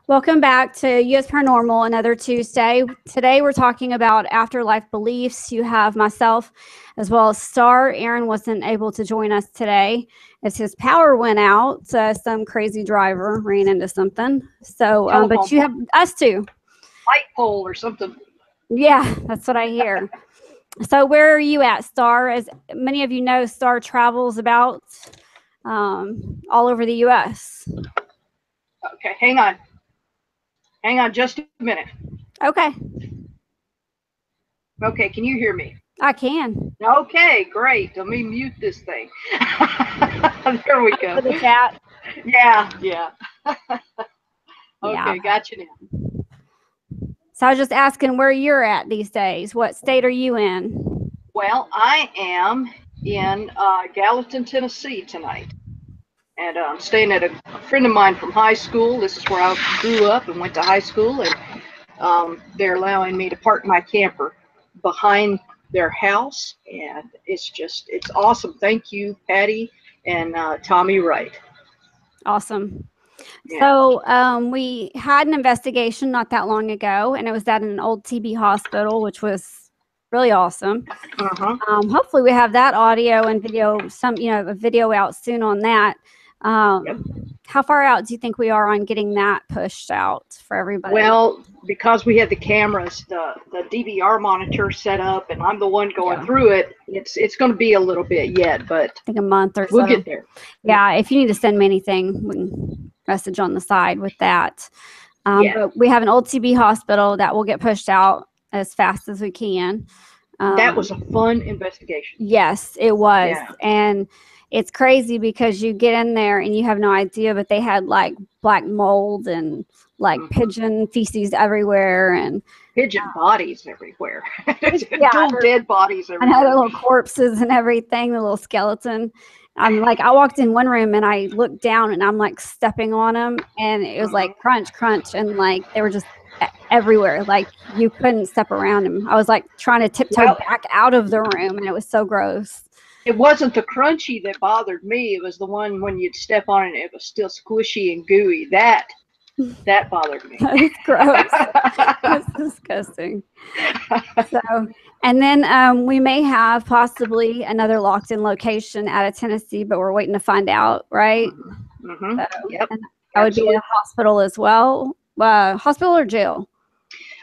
Welcome back to US Paranormal, another Tuesday. Today we're talking about afterlife beliefs. You have myself as well as Starr. Aaron wasn't able to join us today as his power went out. Some crazy driver ran into something. So, but you have us too. Light pole or something. Yeah, that's what I hear. So where are you at, Starr? As many of you know, Starr travels about all over the U.S. Okay, hang on. Hang on just a minute. Okay. Okay, can you hear me? I can. Okay, great. Let me mute this thing. There we go. For the chat. Yeah. Okay, Yeah. got you now. So I was just asking where you're at these days. What state are you in? Well, I am in Gallatin, Tennessee tonight. And I'm staying at a friend of mine from high school. This is where I grew up and went to high school. And they're allowing me to park my camper behind their house. And it's awesome. Thank you, Patty and Tommy Wright. Awesome. Yeah. So we had an investigation not that long ago, and it was at an old TB hospital, which was really awesome. Uh-huh. Hopefully we have that audio and video, a video out soon on that. Yep. How far out do you think we are on getting that pushed out for everybody? Well, because we had the cameras, the DVR monitor set up, and I'm the one going through it, it's going to be a little bit yet, but I think a month or so. We'll get there. Yeah, if you need to send me anything, we can message on the side with that. But we have an old TB hospital that will get pushed out as fast as we can. That was a fun investigation. Yes, it was. Yeah. And it's crazy because you get in there and you have no idea, but they had like black mold and like pigeon feces everywhere and pigeon bodies everywhere. Yeah, Dual dead bodies everywhere. And other little corpses and everything, the little skeleton. I'm like, I walked in one room and I looked down and I'm like stepping on them and it was like crunch, crunch. And like, they were just everywhere. Like you couldn't step around them. I was like trying to tiptoe back out of the room and it was so gross. It wasn't the crunchy that bothered me. It was the one when you'd step on it, it was still squishy and gooey. That bothered me. That's gross. That's disgusting. So, and then we may have possibly another locked in location out of Tennessee, but we're waiting to find out, right? Mm-hmm. So, yep. That would be a hospital as well. Hospital or jail?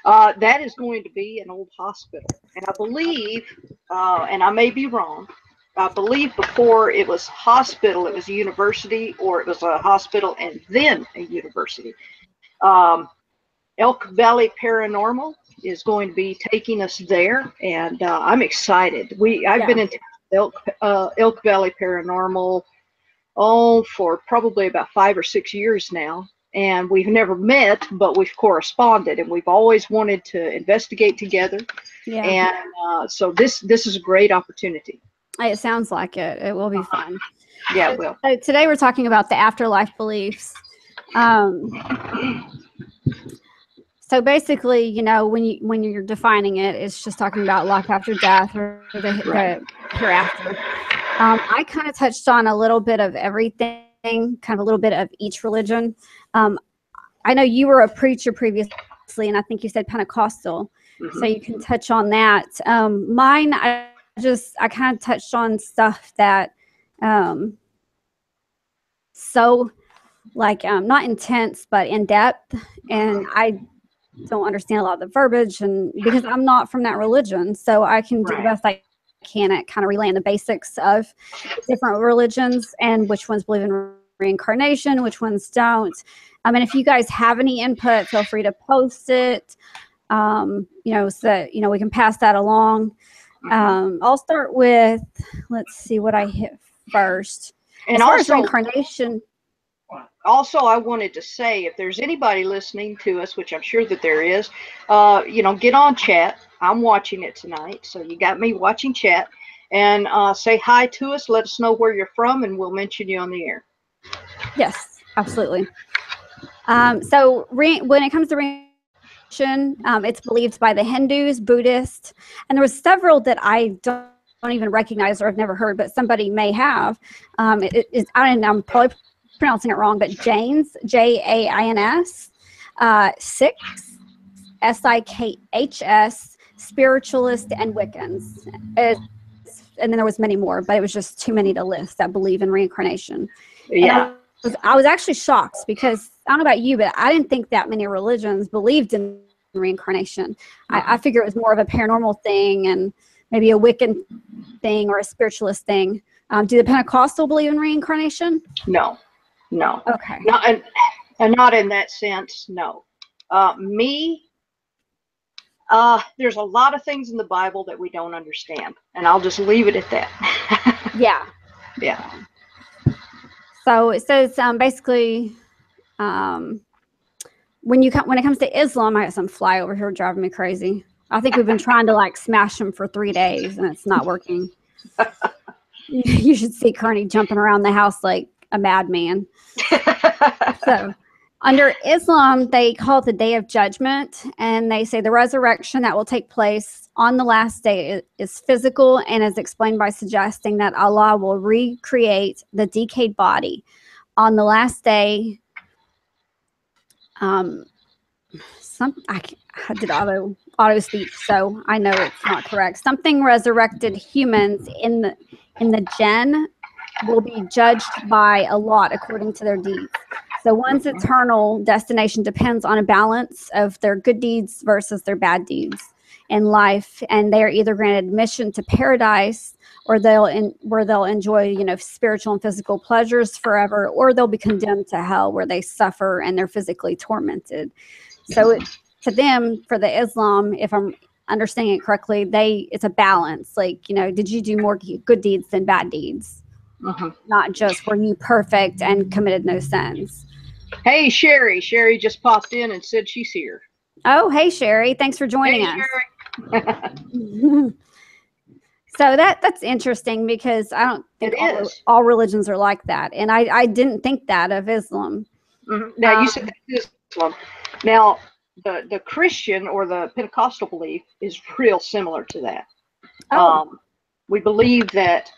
That is going to be an old hospital. And I believe, and I may be wrong, I believe before it was hospital, it was a university, or it was a hospital and then a university. Elk Valley Paranormal is going to be taking us there, and I'm excited. I've been in Elk Valley Paranormal for probably about 5 or 6 years now, and we've never met, but we've corresponded, and we've always wanted to investigate together. Yeah. And so this is a great opportunity. It sounds like it. It will be fun. Yeah, it will. So today we're talking about the afterlife beliefs. So basically, you know, when you're defining it, it's just talking about life after death or the hereafter. I kind of touched on a little bit of everything, kind of a little bbit of each religion. I know you were a preacher previously, and I think you said Pentecostal, so you can touch on that. Mine, I kind of touched on stuff that so like not intense but in depth, and I don't understand a lot of the verbiage, and because I'm not from that religion, so I can do the best I can at kind of relaying the basics of different religions and which ones believe in reincarnation, which ones don't. And if you guys have any input, feel free to post it, so that we can pass that along. I'll start with, let's see what I hit first. And as far as reincarnation. Also, I wanted to say, if there's anybody listening to us, which I'm sure that there is, get on chat. I'm watching it tonight, so you got me watching chat. And say hi to us. Let us know where you're from, and we'll mention you on the air. Yes, absolutely. So when it comes to reincarnation, it's believed by the Hindus, Buddhists, and there was several that I don't even recognize or I've never heard, but somebody may have. I'm probably pronouncing it wrong, but Jains, Jains. Six, Sikhs, spiritualists, and Wiccans. And then there was many more, but it was just too many to list that believe in reincarnation. And Yeah. I was actually shocked because I don't know about you, but I didn't think that many religions believed in reincarnation. I figure it was more of a paranormal thing and maybe a Wiccan thing or a spiritualist thing. Do the Pentecostal believe in reincarnation? No. Okay. Not, and not in that sense, no. There's a lot of things in the Bible that we don't understand, and I'll just leave it at that. Yeah. Yeah. So it says basically, when it comes to Islam, I got some fly over here driving me crazy. I think we've been trying to like smash them for 3 days, and it's not working. You should see Kearney jumping around the house like a madman. So, under Islam, they call it the Day of Judgment, and they say the resurrection that will take place on the last day is physical and is explained by suggesting that Allah will recreate the decayed body. On the last day, I did auto speech, so I know it's not correct. Something resurrected humans in the Jinn will be judged by a lot according to their deeds. So one's eternal destination depends on a balance of their good deeds versus their bad deeds in life, and they are either granted admission to paradise, or where they'll enjoy spiritual and physical pleasures forever, or they'll be condemned to hell where they suffer and they're physically tormented. So to them, for the Islam, if I'm understanding it correctly, it's a balance. Like, did you do more good deeds than bad deeds? Not just were you perfect and committed no sins. Hey, Sherry. Sherry just popped in and said she's here. Oh, hey, Sherry. Thanks for joining us. Sherry. So that's interesting because I don't think all religions are like that. And I didn't think that of Islam. Now, you said that's Islam. Now, the Christian or the Pentecostal belief is real similar to that. We believe that,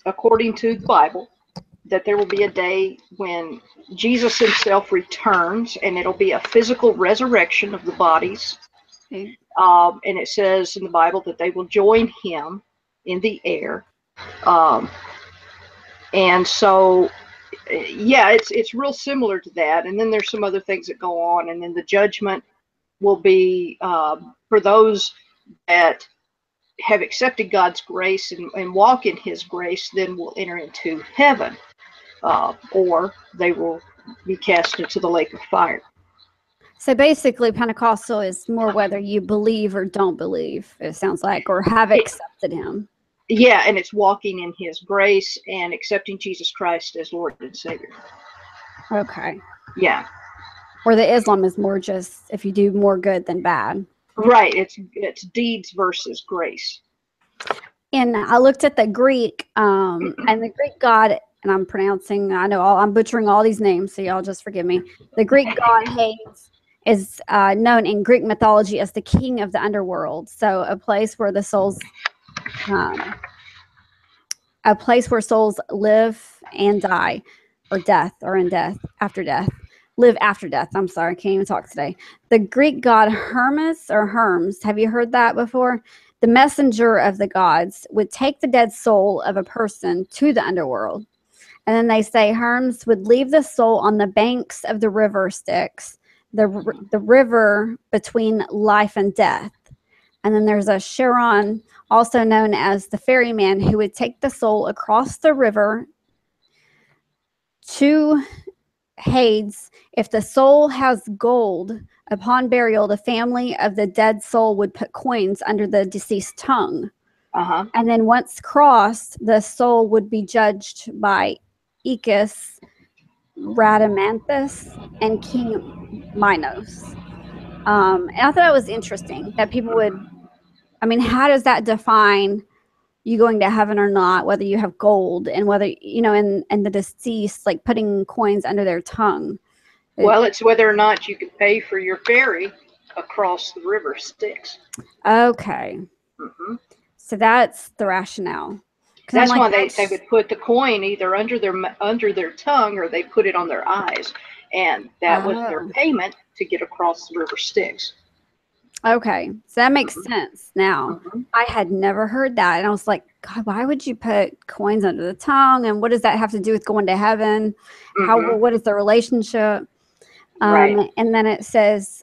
according to the Bible, that there will be a day when Jesus himself returns, and it'll be a physical resurrection of the bodies. Okay. And it says in the Bible that they will join him in the air. And so, yeah, it's real similar to that. And then there's some other things that go on. And then the judgment will be for those that have accepted God's grace and walk in his grace, then will enter into heaven, or they will be cast into the lake of fire. So basically, Pentecostal is more whether you believe or don't believe, it sounds like, or have accepted him. Yeah, and it's walking in his grace and accepting Jesus Christ as Lord and Savior. Okay. Yeah. Or the Islam is more just if you do more good than bad. Right. It's deeds versus grace. And I looked at the Greek, and the Greek god, and I'm butchering all these names, so y'all just forgive me. The Greek god Hades is known in Greek mythology as the king of the underworld. So a place where the souls, live and die, or live after death. I'm sorry, I can't even talk today. The Greek god Hermes, have you heard that before? The messenger of the gods would take the dead soul of a person to the underworld. And then they say Hermes would leave the soul on the banks of the river Styx, the river between life and death. And then there's a Charon, also known as the ferryman, who would take the soul across the river to Hades. If the soul has gold, upon burial, the family of the dead soul would put coins under the deceased tongue. And then once crossed, the soul would be judged by Icus, Rhadamanthus, and King Minos. And I thought it was interesting that people would, how does that define you going to heaven or not, whether you have gold, and whether, and the deceased, like putting coins under their tongue? Well, it's whether or not you can pay for your ferry across the river Styx. Okay. So that's the rationale. That's why they would put the coin either under their tongue, or they put it on their eyes. And that was their Oh. payment to get across the river Styx. Okay, so that makes sense now. Mm-hmm. I had never heard that, and I was like, God, why would you put coins under the tongue? And what does that have to do with going to heaven? How? Mm-hmm. What is the relationship? Right. And then it says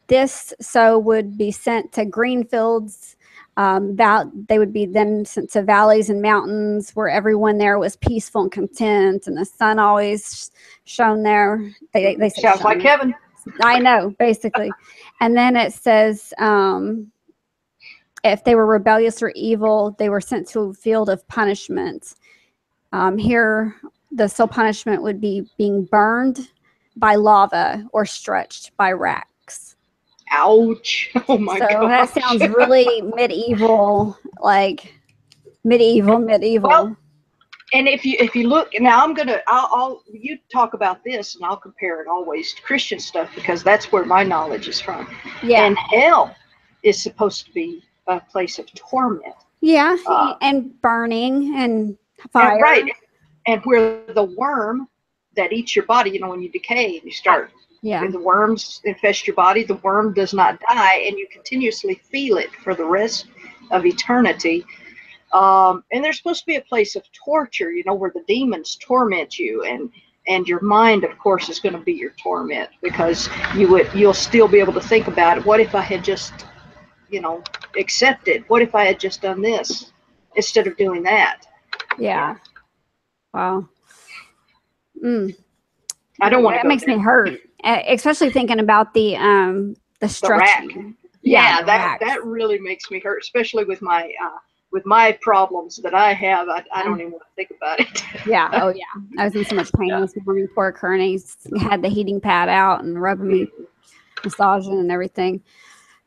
this so would be sent to green fields. They would be then sent to valleys and mountains where everyone there was peaceful and content, and the sun always shone there. They say Sounds like shone. heaven. I know, basically. And then it says if they were rebellious or evil, they were sent to a field of punishment. Here, the soul punishment would be being burned by lava or stretched by racks. Ouch. Oh my So that gosh. sounds really medieval, like Well, medieval. and if you look now, I'll you talk about this, and I'll compare it always to Christian stuff because that's where my knowledge is from. Yeah. And hell is supposed to be a place of torment. Yeah. Uh, And burning and and fire. right, and where the worm that eats your body, when you decay and you start, Yeah. and the worms infest your body, the worm does not die, and you continuously feel it for the rest of eternity. And there's supposed to be a place of torture, where the demons torment you, and your mind, of course, is going to be your torment because you'll still be able to think about it. What if I had just, accepted? What if I had just done this instead of doing that? Yeah. Wow. I don't want to That go makes me there. hurt, especially thinking about the The rack. stretching. Yeah, Yeah, the that racks. really makes me hurt, especially with my problems that I have. I don't even want to think about it. Yeah. Oh, yeah. I was in so much pain Yeah. this morning. Poor Kearney's had the heating pad out and rubbing me, massaging and everything.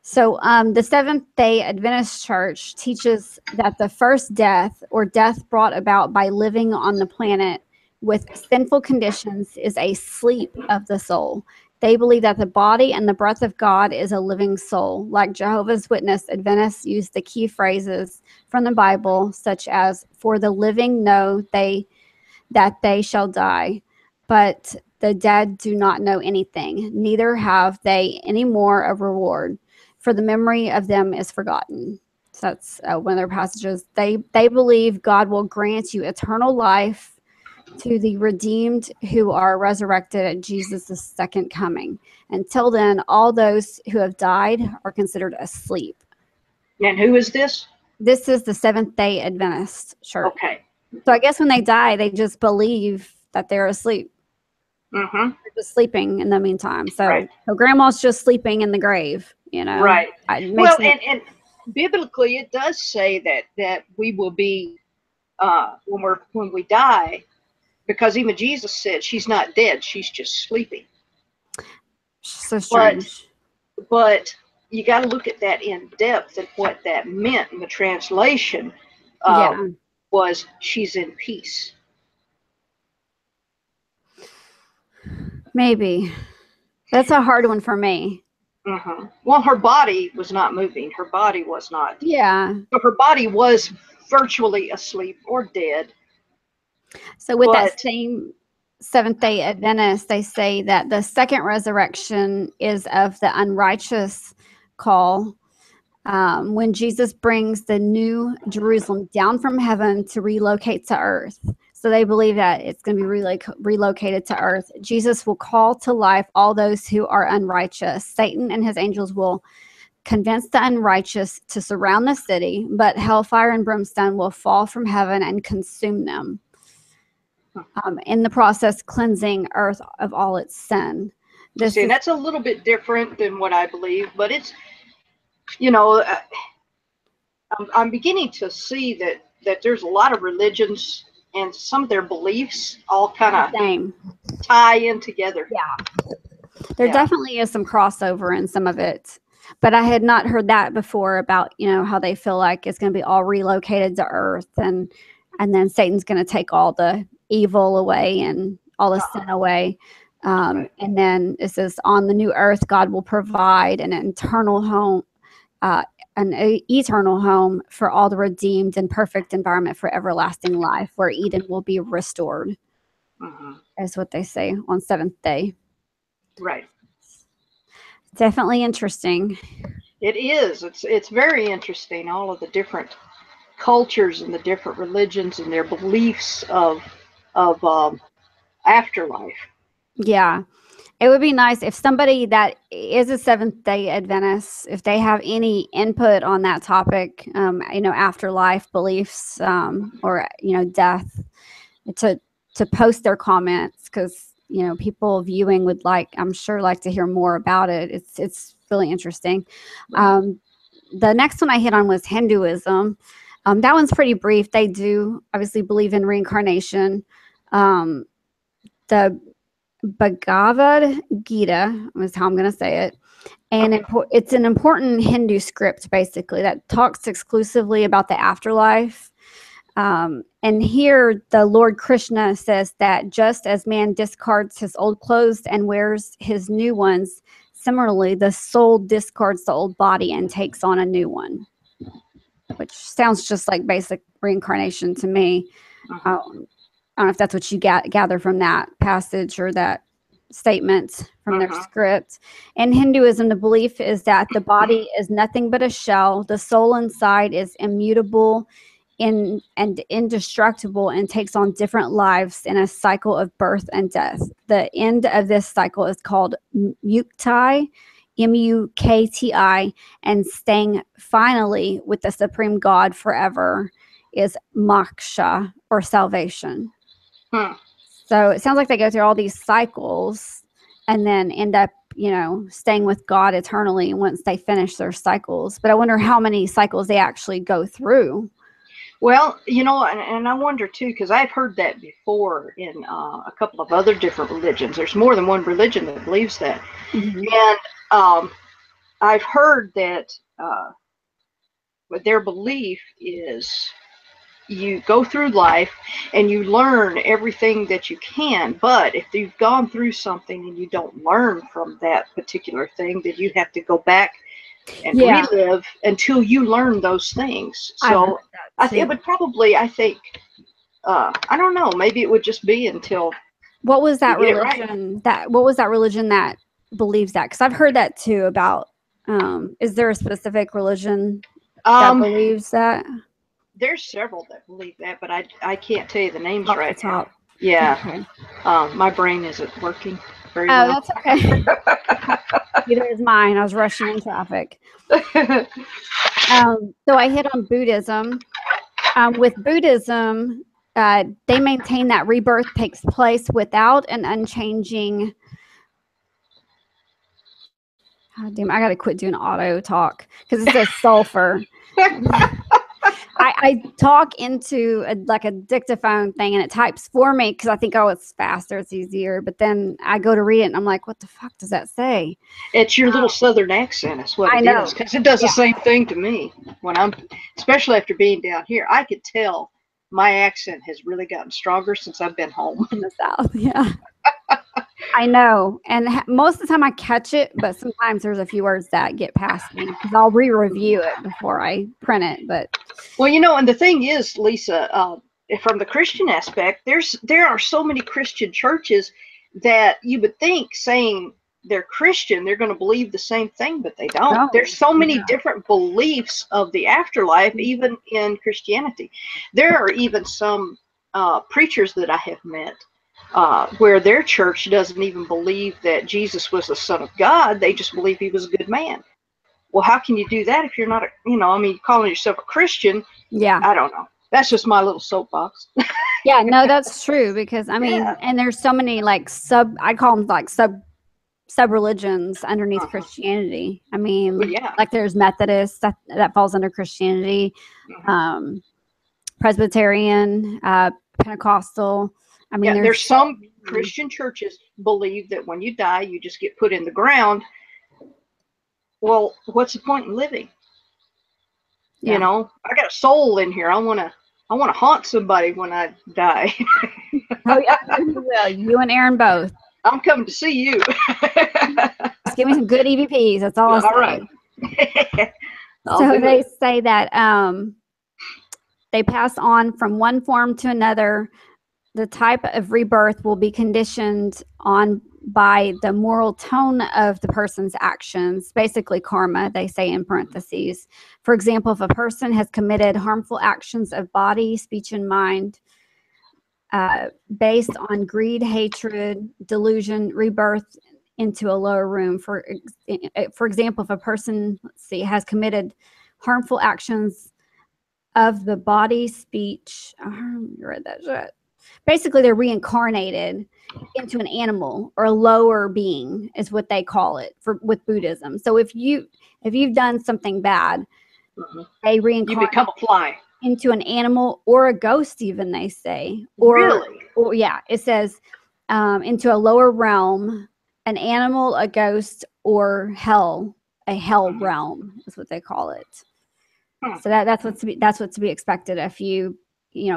So, the Seventh Day Adventist Church teaches that the first death or death brought about by living on the planet with sinful conditions is a sleep of the soul. They believe that the body and the breath of God is a living soul. Like Jehovah's Witness, Adventists use the key phrases from the Bible, such as, "For the living know that they shall die, but the dead do not know anything, neither have they any more of reward, for the memory of them is forgotten." So that's one of their passages. They believe God will grant you eternal life to the redeemed who are resurrected at Jesus' second coming. Until then, all those who have died are considered asleep. And who is this? This is the Seventh Day Adventist Church. Okay. So I guess when they die, they just believe that they're asleep. Mm-hmm. They're just sleeping in the meantime. Right. So grandma's just sleeping in the grave, Right. It makes Well, sense. and biblically, it does say that we will be when we die, because even Jesus said she's not dead; she's just sleeping. So But strange. but you got to look at that in depth and what that meant. In the translation, Yeah, was she's in peace. maybe. That's a hard one for me. Mm-hmm. Well, her body was not moving. Her body was not. Yeah. So her body was virtually asleep or dead. So with that But same Seventh Day Adventist, they say that the second resurrection is of the unrighteous call. When Jesus brings the new Jerusalem down from heaven to relocate to earth. So they believe that it's going to be relocated to earth. Jesus will call to life all those who are unrighteous. Satan and his angels will convince the unrighteous to surround the city, but hellfire and brimstone will fall from heaven and consume them. In the process, cleansing earth of all its sin. This see, is that's a little bit different than what I believe. But it's, you know, I'm beginning to see that there's a lot of religions and some of their beliefs all kind the of same. tie in together. Yeah. There Yeah. definitely is some crossover in some of it. But I had not heard that before about, how they feel like it's going to be all relocated to earth and then Satan's going to take all the evil away and all the sin away. Right. And then it says, on the new earth, God will provide an eternal home, eternal home for all the redeemed and perfect environment for everlasting life, where Eden will be restored. is what they say on seventh day. Right. Definitely interesting. It is. It's very interesting. All of the different cultures and the different religions and their beliefs of afterlife. Yeah. It would be nice if somebody that is a Seventh Day Adventist, if they have any input on that topic, afterlife beliefs, or death, to post their comments, because people viewing would I'm sure like to hear more about it. It's really interesting. The next one I hit on was Hinduism. That one's pretty brief. They do obviously believe in reincarnation. The Bhagavad Gita is how I'm going to say it. And it's an important Hindu script, basically, that talks exclusively about the afterlife. And here the Lord Krishna says that just as man discards his old clothes and wears his new ones, similarly, the soul discards the old body and takes on a new one, which sounds just like basic reincarnation to me. I don't know if that's what you gather from that passage or that statement from their script. In Hinduism, the belief is that the body is nothing but a shell. The soul inside is immutable and indestructible and takes on different lives in a cycle of birth and death. The end of this cycle is called mukti, Mukti, and staying finally with the supreme God forever is moksha, or salvation. So it sounds like they go through all these cycles and then end up, staying with God eternally once they finish their cycles. But I wonder how many cycles they actually go through. Well, and I wonder too, because I've heard that before in a couple of other different religions. There's more than one religion that believes that. And I've heard that their belief is you go through life and you learn everything that you can, but if you've gone through something and you don't learn from that particular thing, then you have to go back and relive until you learn those things. So it would probably, I think, I don't know, maybe it would just be until what was that religion what was that religion that believes that? Because I've heard that too about is there a specific religion that believes that? There's several that believe that, but I can't tell you the names Off right the top. now. Yeah. Okay. My brain isn't working very well. Oh, that's okay. Neither is mine. I was rushing in traffic. So I hit on Buddhism. With Buddhism, they maintain that rebirth takes place without an unchanging. Oh, damn, I got to quit doing auto talk because it says sulfur. I talk into a dictaphone thing and it types for me because I think, oh, it's faster, it's easier. But then I go to read it and I'm like, what the fuck does that say? It's your little Southern accent is what it is, because it does the same thing to me when especially after being down here. I could tell my accent has really gotten stronger since I've been home in the South. Yeah. I know. And most of the time I catch it, but sometimes there's a few words that get past me because I'll re-review it before I print it. But well, and the thing is, Lisa, from the Christian aspect, there are so many Christian churches that you would think saying they're Christian, they're going to believe the same thing, but they don't. No, there's so many different beliefs of the afterlife, even in Christianity. There are even some preachers that I have met where their church doesn't even believe that Jesus was the Son of God. They just believe he was a good man. Well, how can you do that if you're not, calling yourself a Christian? Yeah. I don't know. That's just my little soapbox. Yeah, no, that's true because and there's so many I call them sub religions underneath Christianity. Like there's Methodist that falls under Christianity, Presbyterian, Pentecostal. There's some Christian churches believe that when you die, you just get put in the ground. Well, what's the point in living? Yeah. I got a soul in here. I want to haunt somebody when I die. Oh yeah, you will. You and Aaron both. I'm coming to see you. Just give me some good EVPs. That's all I say. All right. So they say that they pass on from one form to another. the type of rebirth will be conditioned on by the moral tone of the person's actions, basically karma, they say in parentheses. For example, if a person has committed harmful actions of body, speech, and mind based on greed, hatred, delusion, rebirth into a lower room. For example, if a person, let's see, has committed harmful actions of the body, speech, I read that shit. Basically, they're reincarnated into an animal or a lower being, is what they call it with Buddhism. So if you've done something bad, they reincarnate. You become a fly into an animal or a ghost, even, they say. Really? Or yeah, it says into a lower realm, an animal, a ghost, or hell, a hell realm is what they call it. So that's what's to be expected if you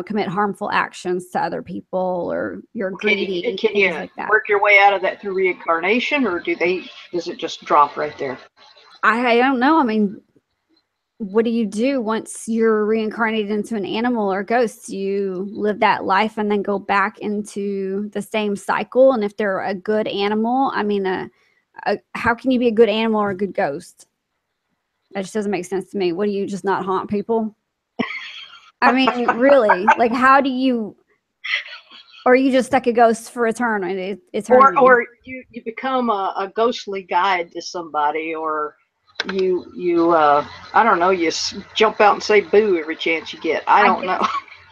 commit harmful actions to other people, or you're greedy. Can you like that. Work your way out of that through reincarnation, or does it just drop right there? I don't know. I mean, what do you do once you're reincarnated into an animal or ghost? You live that life and then go back into the same cycle. And if they're a good animal, I mean, how can you be a good animal or a good ghost? That just doesn't make sense to me. What do you just not haunt people? I mean, really, like, how do you, or you just stuck a ghost for eternity? Or you become a ghostly guide to somebody, or you I don't know, you jump out and say boo every chance you get. I don't know.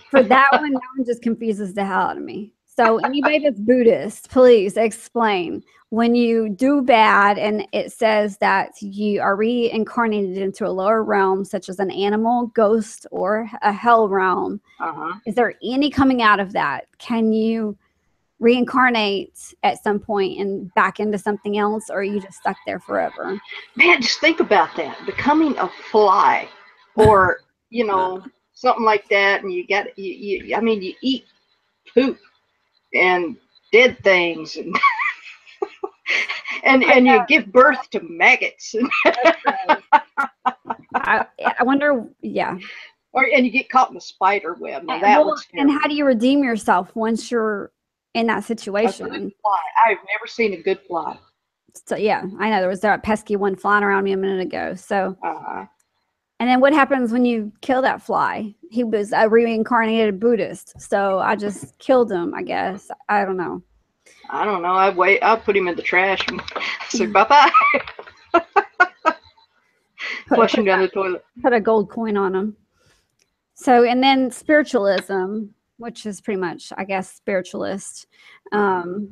For that one just confuses the hell out of me. So anybody that's Buddhist, please explain when you do bad and it says that you are reincarnated into a lower realm, such as an animal, ghost, or a hell realm. Is there any coming out of that? Can you reincarnate at some point and back into something else, or are you just stuck there forever? Man, just think about that. Becoming a fly, or something like that, and you eat poop and dead things, and you give birth to maggots. I wonder, yeah. And you get caught in a spider web. Now and how do you redeem yourself once you're in that situation? A good fly. I've never seen a good fly. So yeah, I know there was that pesky one flying around me a minute ago. So, and then what happens when you kill that fly? He was a reincarnated Buddhist, so I just killed him, I guess. I don't know. I'll put him in the trash and say bye-bye. Flush him down the toilet. Put a gold coin on him. So, and then spiritualism, which is pretty much, I guess, spiritualist. And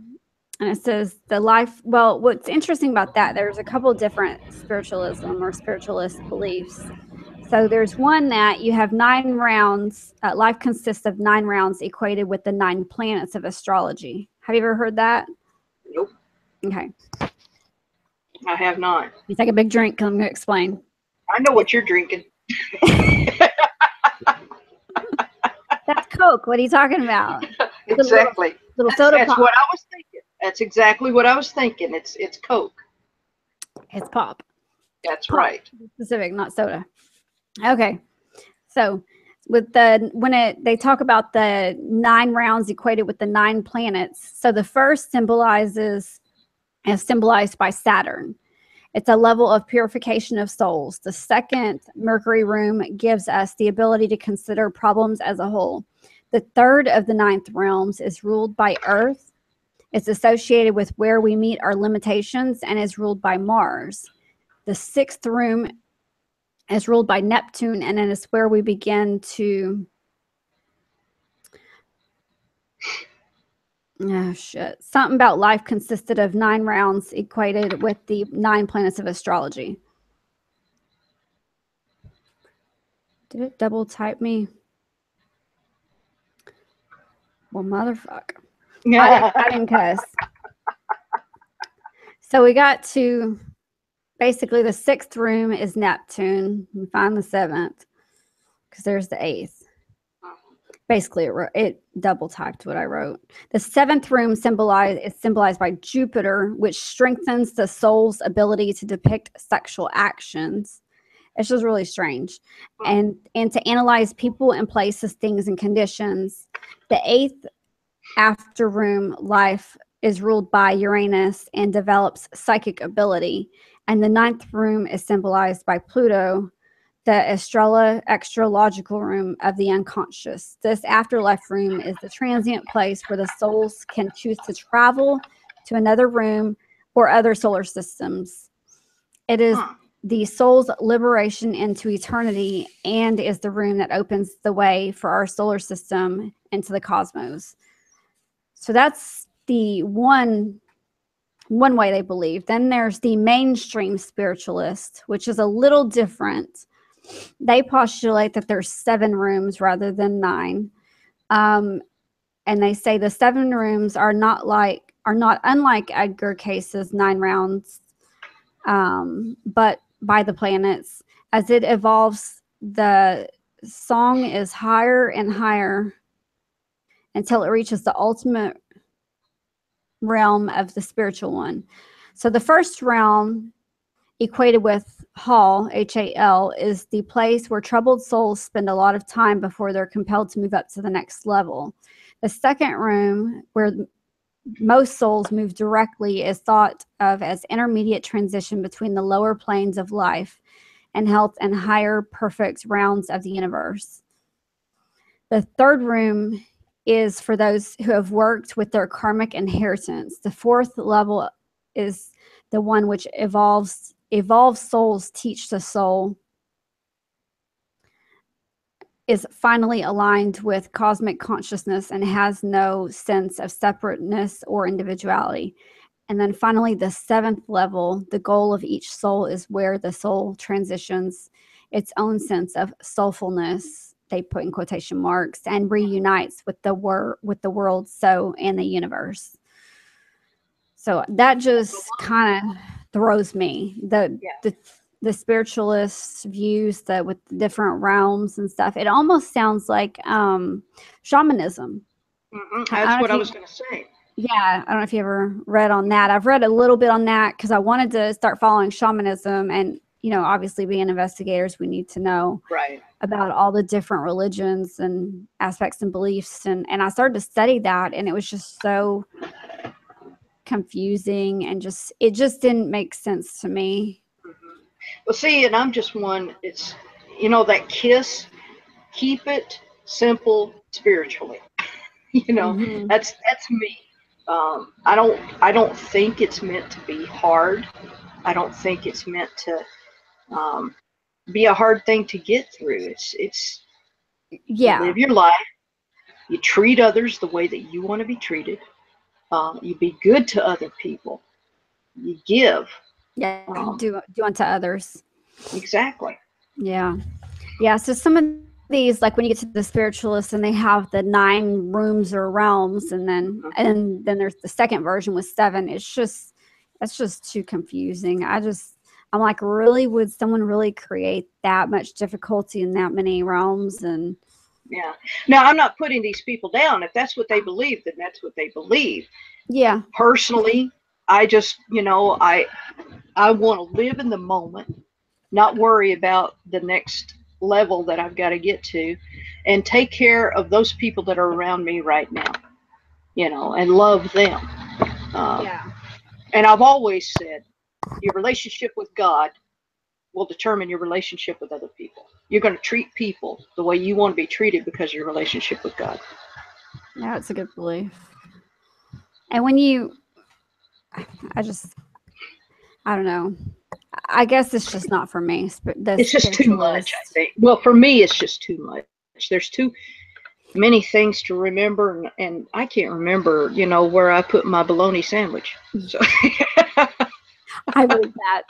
it says what's interesting about that, there's a couple different spiritualism or spiritualist beliefs. So there's one that you have 9 rounds. Life consists of 9 rounds equated with the 9 planets of astrology. Have you ever heard that? Nope. Okay. I have not. You take a big drink because I'm going to explain. I know what you're drinking. That's Coke. What are you talking about? Exactly. Little soda pop. That's what I was thinking. That's exactly what I was thinking. It's Coke. It's pop. That's pop. Right. Specific, not soda. Okay. So with they talk about the 9 rounds equated with the 9 planets. So the first is symbolized by Saturn. It's a level of purification of souls. The second Mercury room gives us the ability to consider problems as a whole. The third of the 9th realms is ruled by Earth. It's associated with where we meet our limitations and is ruled by Mars. The 6th room is ruled by Neptune, and it is where we begin to... Oh, shit. Something about life consisted of 9 rounds equated with the 9 planets of astrology. Did it double type me? Well, motherfucker. I didn't cuss. So we got to basically the 6th room is Neptune. We find the 7th because there's the 8th. Basically, it double typed what I wrote. The 7th room is symbolized by Jupiter, which strengthens the soul's ability to depict sexual actions. It's just really strange. And to analyze people and places, things, and conditions. The 8th after room life is ruled by Uranus and develops psychic ability. And the ninth room is symbolized by Pluto, the astrological room of the unconscious. This afterlife room is the transient place where the souls can choose to travel to another room or other solar systems. It is Huh. the soul's liberation into eternity and is the room that opens the way for our solar system into the cosmos. So that's the one way they believe. Then there's the mainstream spiritualist, which is a little different. They postulate that there's 7 rooms rather than 9. Um, and they say the 7 rooms are not unlike Edgar Case's 9 rounds, but by the planets. As it evolves, the song is higher and higher until it reaches the ultimate realm of the spiritual one. So the first realm, equated with Hall, Hal, is the place where troubled souls spend a lot of time before they're compelled to move up to the next level. The second room, where most souls move directly, is thought of as intermediate transition between the lower planes of life and health and higher perfect rounds of the universe. The third room is for those who have worked with their karmic inheritance. The fourth level is the one which evolved souls teach the soul, is finally aligned with cosmic consciousness and has no sense of separateness or individuality. And then finally, the 7th level, the goal of each soul is where the soul transitions its own sense of soulfulness, they put in quotation marks, and reunites with the world, so and the universe. So that just kind of throws me. The spiritualist views that with the different realms and stuff. It almost sounds like shamanism. I That's don't know what if I you was going to say. Yeah, I don't know if you ever read on that. I've read a little bit on that because I wanted to start following shamanism, and obviously being investigators, we need to know Right. about all the different religions and aspects and beliefs, and I started to study that, and it was just so confusing, and it just didn't make sense to me. Well, see, and I'm just one. It's that kiss. Keep it simple spiritually. you know, Hmm. that's me. I don't think it's meant to be hard. I don't think it's meant to um, be a hard thing to get through. It's you Yeah, live your life. You treat others the way that you want to be treated. You be good to other people. You give. yeah. Um, Do unto others. exactly. Yeah. Yeah, so some of these, like when you get to the spiritualists and they have the 9 rooms or realms, and then Mhm. there's the second version with 7. It's just too confusing. I'm like, really, would someone really create that much difficulty in that many realms? And Yeah. Now, I'm not putting these people down. If that's what they believe, then that's what they believe. yeah, Personally, I just, I want to live in the moment, not worry about the next level that I've got to get to, and take care of those people that are around me right now, and love them. Um, yeah, and I've always said your relationship with God will determine your relationship with other people. You're going to treat people the way you want to be treated because of your relationship with God. yeah, it's a good belief. And when you, I just, I don't know. I guess it's just not for me. The It's just too much, I spiritualist. think. Well, for me, it's just too much. There's too many things to remember, and I can't remember, where I put my bologna sandwich. So I believe that.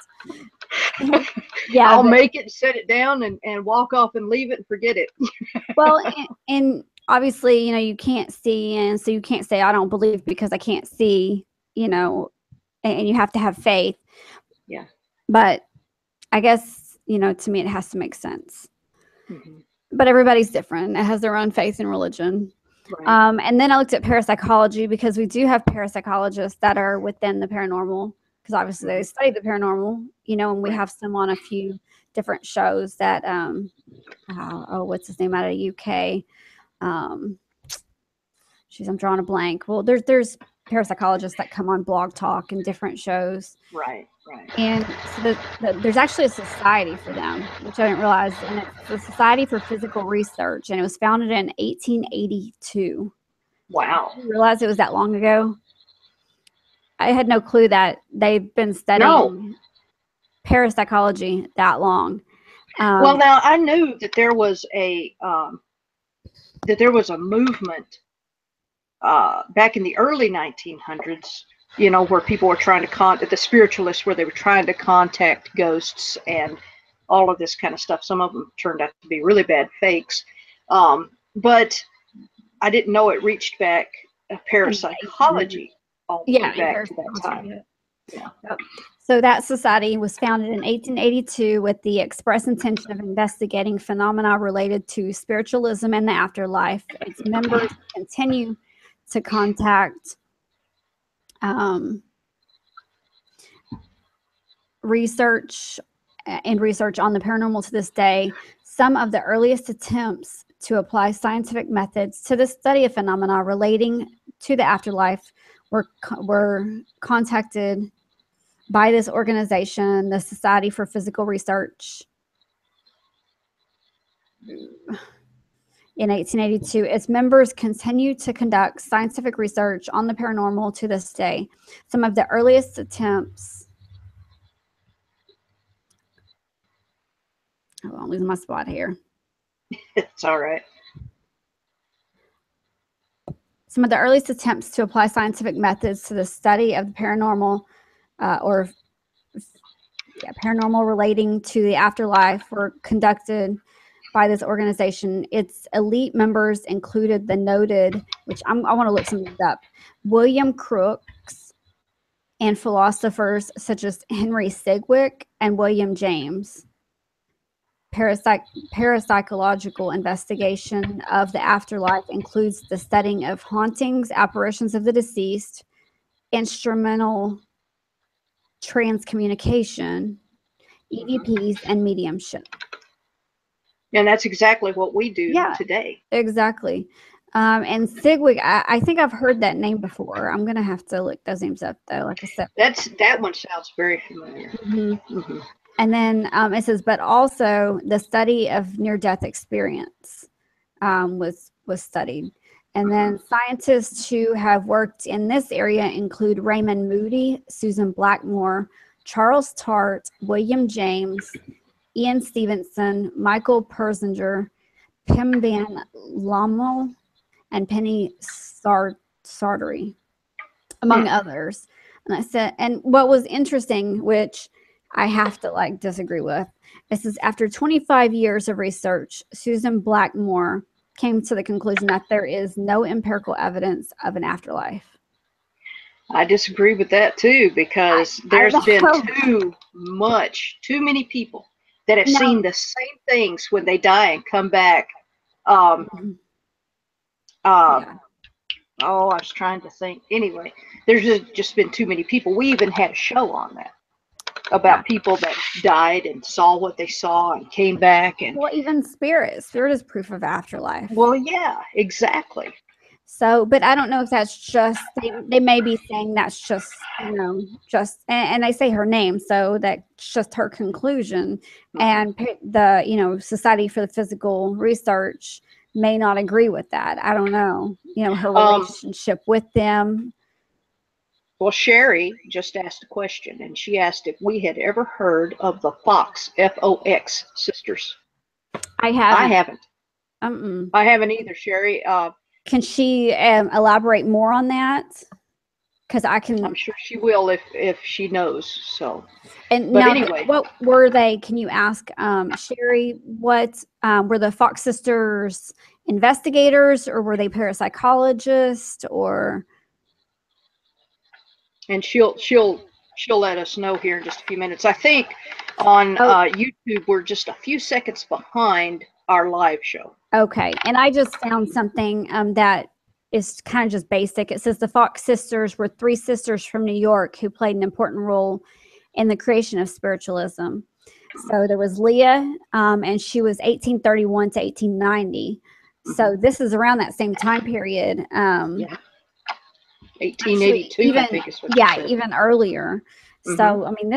Yeah, I'll but make it, set it down, and walk off and leave it and forget it. well, and obviously, you can't see, and so you can't say I don't believe because I can't see, and you have to have faith. Yeah. But I guess, to me, it has to make sense. Hmm. But everybody's different. It has their own faith and religion. Right. And then I looked at parapsychology because we do have parapsychologists that are within the paranormal, because obviously they Hmm. study the paranormal, and we Right. have some on a few different shows that, what's his name out of UK? Um, I'm drawing a blank. Well, there's parapsychologists that come on Blog Talk and different shows. Right, right. And so there's actually a society for them, which I didn't realize, and it's the Society for Physical Research, and it was founded in 1882. Wow. Did you realize it was that long ago? I had no clue that they've been studying parapsychology that long. Well, now I knew that there was a movement back in the early 1900s, where people were trying to contact the spiritualists, where they were trying to contact ghosts and all of this kind of stuff. Some of them turned out to be really bad fakes, but I didn't know it reached back parapsychology all the way back to that time. Yeah. Yep. So that society was founded in 1882 with the express intention of investigating phenomena related to spiritualism and the afterlife. Its members continue to contact research on the paranormal to this day. Some of the earliest attempts to apply scientific methods to the study of phenomena relating to the afterlife were contacted by this organization, the Society for Physical Research, in 1882. Its members continue to conduct scientific research on the paranormal to this day. Some of the earliest attempts. Oh, I'm losing my spot here. It's all right. Some of the earliest attempts to apply scientific methods to the study of the paranormal paranormal relating to the afterlife were conducted by this organization. Its elite members included the noted, which I want to look some of these up, William Crookes, and philosophers such as Henry Sigwick and William James. Parapsychological investigation of the afterlife includes the studying of hauntings, apparitions of the deceased, instrumental transcommunication, EVPs, and mediumship. And that's exactly what we do today. Exactly. And Sigwick, I think I've heard that name before. I'm going to have to look those names up, though. Like I said, that one sounds very familiar. Mm-hmm. Mm-hmm. And then it says, but also the study of near-death experience was studied. And then scientists who have worked in this area include Raymond Moody, Susan Blackmore, Charles Tart, William James, Ian Stevenson, Michael Persinger, Pim Van Lommel, and Penny Sartori, among others. And I said, and what was interesting, which I have to disagree with, it says after 25 years of research, Susan Blackmore came to the conclusion that there is no empirical evidence of an afterlife. I disagree with that too, because there's been too many people that have seen the same things when they die and come back. Oh, I was trying to think. Anyway, there's just been too many people. We even had a show on that about people that died and saw what they saw and came back. And well, even spirit is proof of afterlife. Well, yeah, exactly. So, but I don't know if that's just, they may be saying that's just, and they say her name, so that's just her conclusion. And the, Society for the Physical Research may not agree with that. I don't know, her relationship with them. Well, Sherry just asked a question, and she asked if we had ever heard of the Fox, F-O-X sisters. I haven't. I haven't either, Sherry. Can she elaborate more on that? Because I'm sure she will if she knows. So, but now, anyway, what were they? Can you ask Sherry? What were the Fox sisters investigators, or were they parapsychologists, or? And she'll let us know here in just a few minutes. I think on YouTube we're just a few seconds behind our live show. Okay, and I just found something that is kind of just basic. It says the Fox sisters were 3 sisters from New York who played an important role in the creation of spiritualism. So there was Leah, and she was 1831 to 1890. So this is around that same time period. Yeah. Actually, 1882, I even think is what you said. even earlier. So I mean,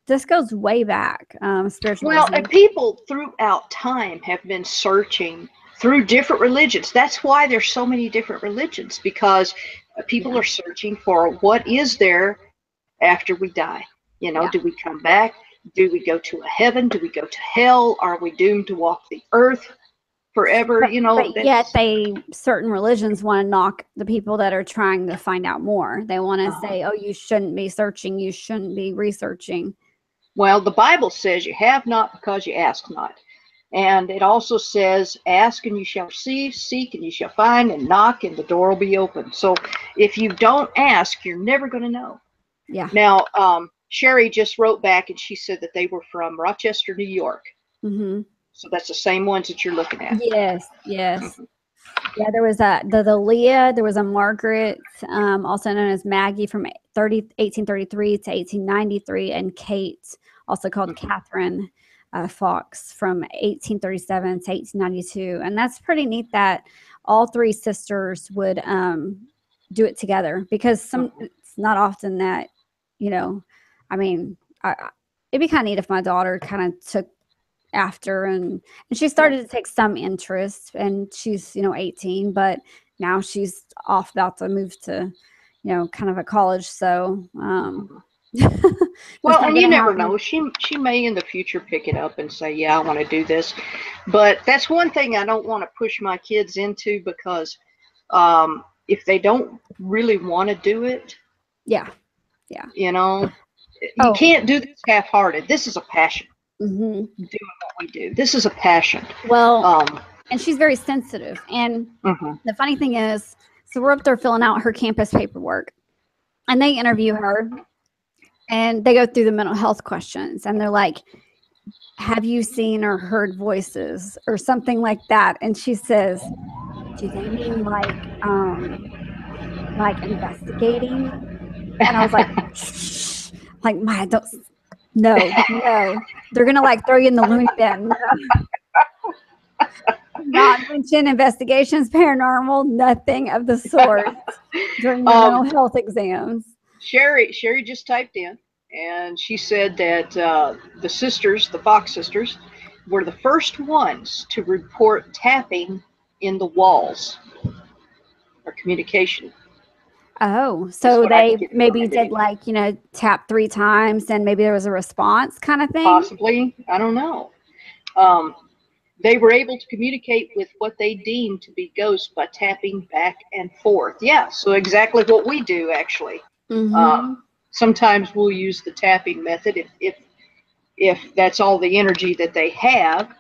this goes way back. Well, Spiritualism. and people throughout time have been searching through different religions. That's why there's so many different religions, because people Yeah, are searching for what is there after we die. You know, do yeah. we come back? Do we go to a heaven? Do we go to hell? Are we doomed to walk the earth forever? You know, But yet that's certain religions want to knock the people that are trying to find out more. They want to uh, say, "Oh, you shouldn't be searching. You shouldn't be researching." well, the Bible says you have not because you ask not. And it also says, ask and you shall receive, seek and you shall find, and knock and the door will be open. So if you don't ask, you're never going to know. Yeah. Now, Sherry just wrote back and she said that they were from Rochester, New York. Mm-hmm. So that's the same ones that you're looking at. Yes. Yes. Yeah, there was the Leah, there was a Margaret, also known as Maggie from 1833 to 1893, and Kate, also called Catherine Fox, from 1837 to 1892. And that's pretty neat that all three sisters would do it together, because it's not often that, you know, I mean, it'd be kind of neat if my daughter kind of took after, and she Yeah. started to take some interest, and she's 18, but now she's off about to move to kind of a college, so that's Well, not and you going to never happen. know. She may in the future pick it up and say, "Yeah, I want to do this." But that's one thing I don't want to push my kids into, because if they don't really want to do it, Yeah, yeah. you know, you Oh, can't do this half-hearted. This is a passion. hmm. Doing what we do, this is a passion. Well, Um, and she's very sensitive, and mhm. the funny thing is, so we're up there filling out her campus paperwork, and they interview her, and they go through the mental health questions, and they're like, have you seen or heard voices or something like that? And she says, do they mean like investigating? And I was like, shh, like, my, don't, no, no. They're going to like throw you in the loony bin. Not mention investigations, paranormal, nothing of the sort during your um, mental health exams. Sherry just typed in, and she said that the sisters, the Fox sisters, were the first ones to report tapping in the walls or communication. Oh, Is so what I could they get from maybe it did anyway. like, tap 3 times and maybe there was a response kind of thing. Possibly, I don't know. Um, they were able to communicate with what they deemed to be ghosts by tapping back and forth. Yeah, so exactly what we do actually. Mm-hmm. Um, sometimes we'll use the tapping method if that's all the energy that they have.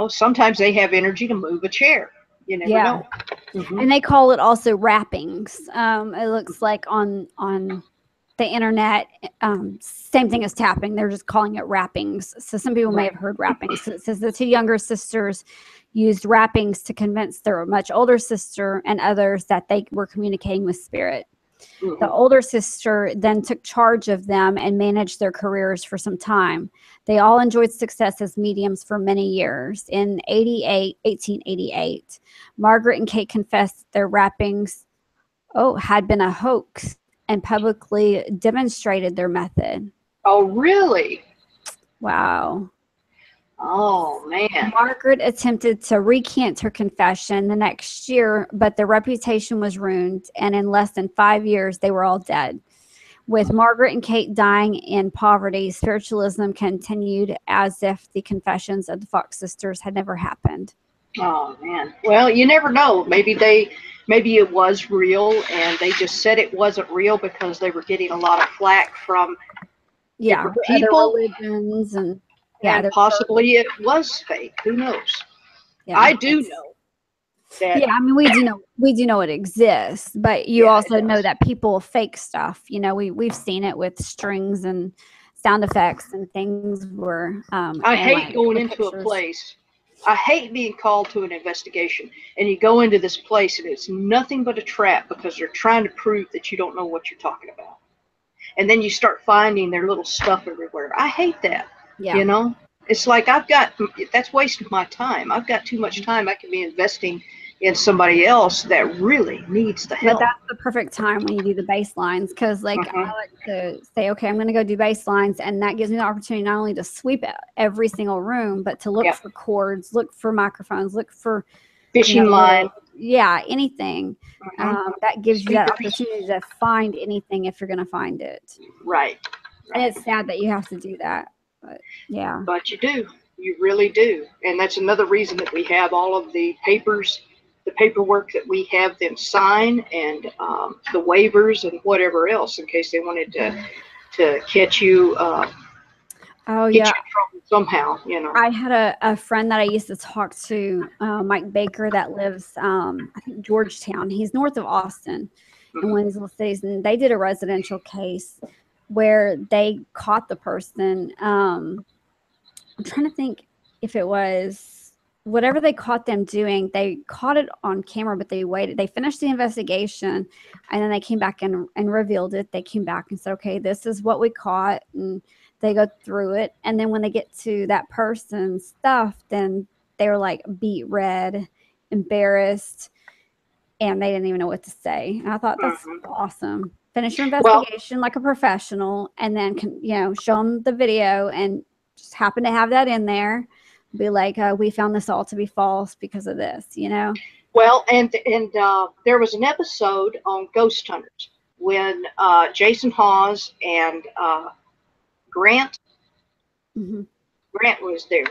Sometimes they have energy to move a chair. You never Yeah. know. Hmm. And they call it also wrappings. It looks like on the internet, same thing as tapping. They're just calling it wrappings. So some people may have Right. heard wrappings. So it says the two younger sisters used wrappings to convince their much older sister and others that they were communicating with spirit. The Hmm. older sister then took charge of them and managed their careers for some time. They all enjoyed success as mediums for many years. In 1888, Margaret and Kate confessed their wrappings had been a hoax and publicly demonstrated their method. Oh, really? Wow. Oh, man. Margaret attempted to recant her confession the next year, but their reputation was ruined, and in less than 5 years, they were all dead. With Margaret and Kate dying in poverty, spiritualism continued as if the confessions of the Fox sisters had never happened. Oh, man. Well, you never know. Maybe it was real, and they just said it wasn't real because they were getting a lot of flack from Yeah, different other people, religions and yeah, and their possibly it was fake. Who knows? yeah, I do it's know that. yeah. I mean, we do know it exists, but you Yeah, it also know does. that people fake stuff. We've seen it with strings and sound effects and things where I and hate like going with into a pictures. place. I hate being called to an investigation, and you go into this place and it's nothing but a trap because they're trying to prove that you don't know what you're talking about. And then you start finding their little stuff everywhere. I hate that, Yeah, you know? It's like that's wasting my time. I've got too much time. I can be investing in somebody else that really needs the But help. that's the perfect time when you do the baselines, because like Hmm. I like to say, okay, I'm going to go do baselines, and that gives me the opportunity not only to sweep every single room, but to look Yeah. for cords, look for microphones, look for Fishing line. little, yeah, anything. Hmm. That gives you that Speakers. opportunity to find anything if you're going to find it. Right. And Right. it's sad that you have to do that, but yeah. But you do. You really do. And that's another reason that we have all of the papers, the paperwork that we have them sign, and the waivers and whatever else, in case they wanted to catch you, Oh get yeah, you in trouble somehow, you know. I had a friend that I used to talk to, Mike Baker, that lives, I think, Georgetown. He's north of Austin in one Hmm. of these little cities, and they did a residential case where they caught the person. I'm trying to think if it was whatever they caught them doing. They caught it on camera, but they waited. They finished the investigation, and then they came back and revealed it. They came back and said, "Okay, this is what we caught," and they go through it. And then when they get to that person's stuff, then they were like beat red, embarrassed, and they didn't even know what to say. And I thought that's Hmm. awesome. Finish your Well, investigation like a professional, and then show them the video, and just happen to have that in there. Be like, we found this all to be false because of this. and there was an episode on Ghost Hunters when Jason Hawes and Grant Hmm. Grant was there.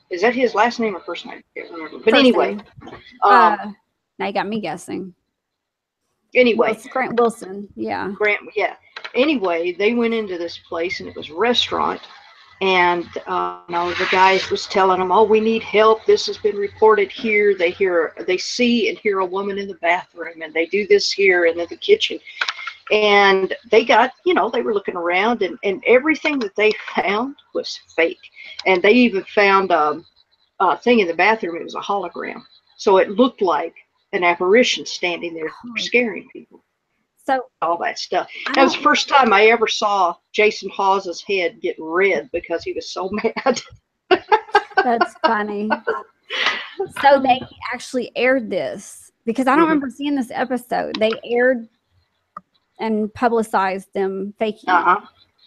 Is that his last name or first name? I can't remember. But First anyway, name. um, Now you got me guessing. anyway, Wilson, Grant Wilson. Yeah. Grant, yeah. Anyway, they went into this place and it was a restaurant, and the guy was telling them, "Oh, we need help. This has been reported here. They see and hear a woman in the bathroom, and they do this here and in the kitchen." And they got, they were looking around, and everything that they found was fake. And they even found a thing in the bathroom. It was a hologram, so it looked like an apparition standing there Holy cow. scaring people. So All that stuff. I That was the don't. first time I ever saw Jason Hawes's head get red because he was so mad. That's funny. So they actually aired this because I don't Hmm. remember seeing this episode. They aired and publicized them faking it. Uh-huh.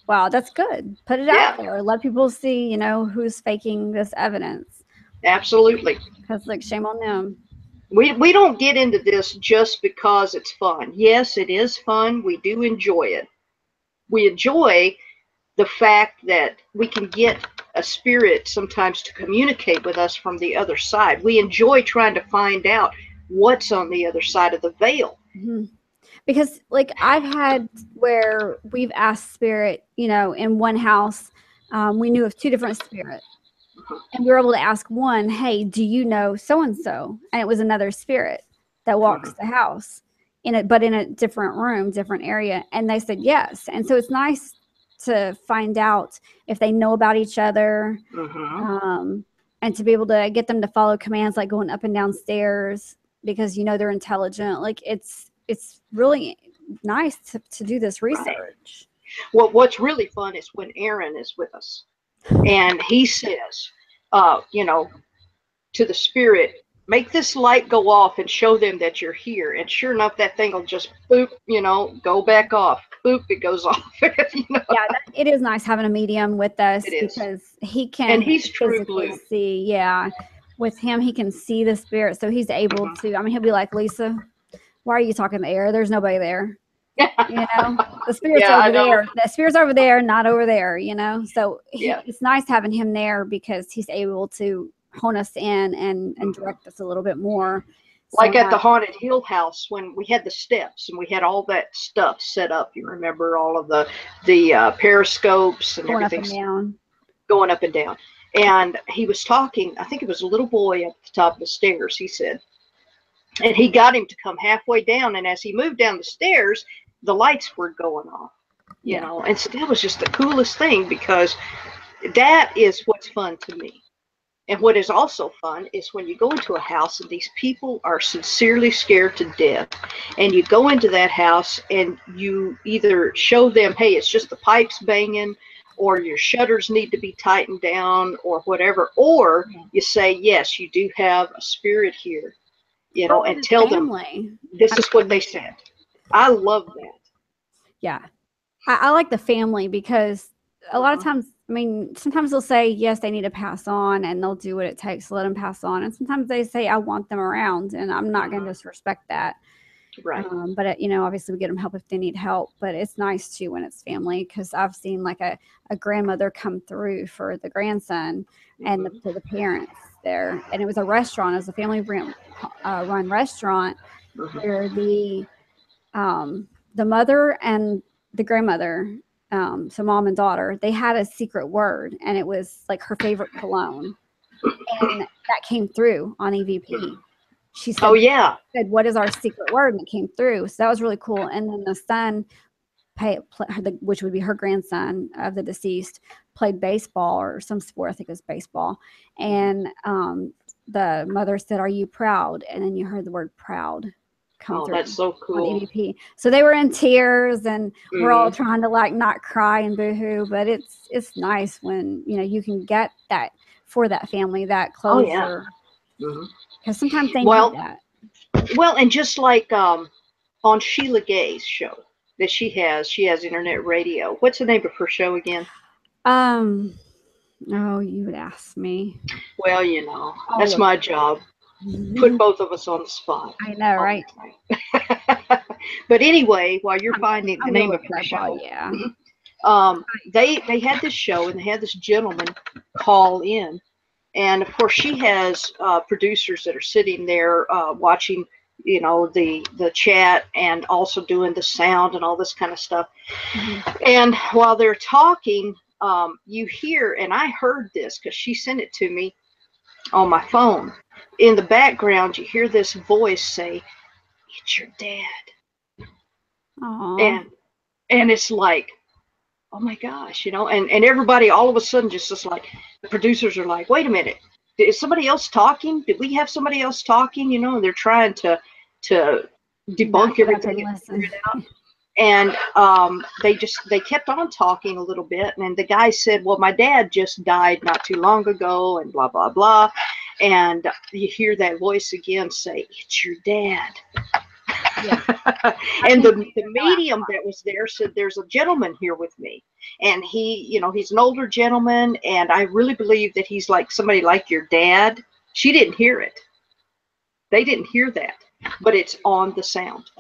Wow, that's good. Put it out Yeah, there. Let people see, who's faking this evidence. absolutely. Because, like, shame on them. We don't get into this just because it's fun. Yes, it is fun. We do enjoy it. We enjoy the fact that we can get a spirit sometimes to communicate with us from the other side. We enjoy trying to find out what's on the other side of the veil. Hmm. Because, like, I've had where we've asked spirit, in one house, we knew of two different spirits. And we were able to ask one, hey, do you know so and so? And it was another spirit that walks Mhm. the house but in a different room, different area. And they said yes. And so it's nice to find out if they know about each other, Mhm. um, and to be able to get them to follow commands like going up and down stairs because they're intelligent. Like it's really nice to do this Right. research. What's really fun is when Aaron is with us and he says, uh, you know, to the spirit, make this light go off and show them that you're here. And sure enough, that thing will just boop, go back off. Boop, it goes off. Yeah, it is nice having a medium with It us is. because he And can he's true physically blue. see. Yeah, with him, he can see the spirit, so he's able Mhm. to. I mean, he'll be like, Lisa, why are you talking in the air? There's nobody there. The spirit's Yeah, I over know. there. The spirit's over there, not over there. So Yeah. it's nice having him there because he's able to hone us in and Mhm. direct us a little bit more. So Like at not the Haunted Hill House when we had the steps and we had all that stuff set up. You remember all of the periscopes and going up everything and down. going up and down. And he was talking. I think it was a little boy up at the top of the stairs. He said, and he got him to come halfway down. And as he moved down the stairs, the lights were going off. Yeah. And so that was just the coolest thing because that is what's fun to me. And what is also fun is when you go into a house and these people are sincerely scared to death, and you go into that house and you either show them, hey, it's just the pipes banging, or your shutters need to be tightened down, or whatever. Or you say, yes, you do have a spirit here, and tell family. them this is what they said. I love that. Yeah. I like the family because a lot of times, I mean, sometimes they'll say, yes, they need to pass on and they'll do what it takes to let them pass on. And sometimes they say, I want them around and I'm not going to disrespect that. Right. But, obviously we get them help if they need help. But it's nice too when it's family because I've seen like a grandmother come through for the grandson and to the parents there. And it was a restaurant, it was a family run restaurant where the mother and the grandmother, so mom and daughter, they had a secret word, and it was like her favorite cologne, and that came through on EVP. She said, "Oh yeah," said, "What is our secret word?" And it came through. So that was really cool. And then the son, which would be her grandson of the deceased, played baseball or some sport. I think it was baseball. And the mother said, "Are you proud?" And then you heard the word "proud" come through. That's so cool. On EVP. So they were in tears, and we're all trying to like not cry and boohoo. But it's nice when you can get that for that family, that closure. Because sometimes they need that. Well, and just like on Sheila Gay's show that she has internet radio. What's the name of her show again? Oh, you would ask me. Well, that's my job. Put both of us on the spot. I know, right? But anyway, while you're finding the name of her show, they had this show and they had this gentleman call in, and of course she has producers that are sitting there watching, the chat and also doing the sound and all this kind of stuff. And while they're talking, you hear, and I heard this because she sent it to me on my phone. In the background, you hear this voice say, "It's your dad." Aww. And it's like, oh my gosh, and everybody all of a sudden just like, the producers are like, wait a minute, is somebody else talking? Did we have somebody else talking? And they're trying to debunk everything and figure it out. And they kept on talking a little bit, and the guy said, well, my dad just died not too long ago, and blah blah blah. And you hear that voice again say, "It's your dad." Yeah. And the medium that was there said, there's a gentleman here with me, and he's an older gentleman, and I really believe that he's like somebody like your dad. She didn't hear it. They didn't hear that, but it's on the sound.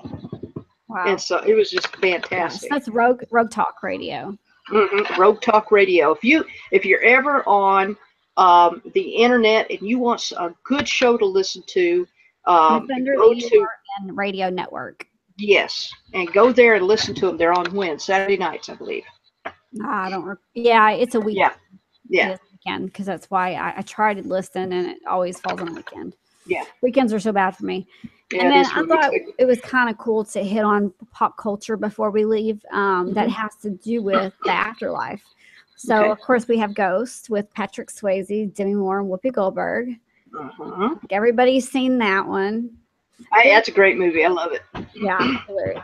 Wow. And so it was just fantastic. Yes, that's Rogue Talk Radio. Rogue Talk Radio. If you're ever on the internet and you want a good show to listen to, go to and Radio Network. Yes, and go there and listen to them. They're on Saturday nights, I believe. I don't. Yeah, it's a weekend. Yeah. It's a weekend, because that's why I try to listen, and it always falls on a weekend. Yeah. Weekends are so bad for me. Yeah, and then I thought it was kind of cool to hit on pop culture before we leave. That has to do with the afterlife. So of course we have Ghost with Patrick Swayze, Demi Moore, and Whoopi Goldberg. Everybody's seen that one. That's a great movie. I love it. Yeah, hilarious.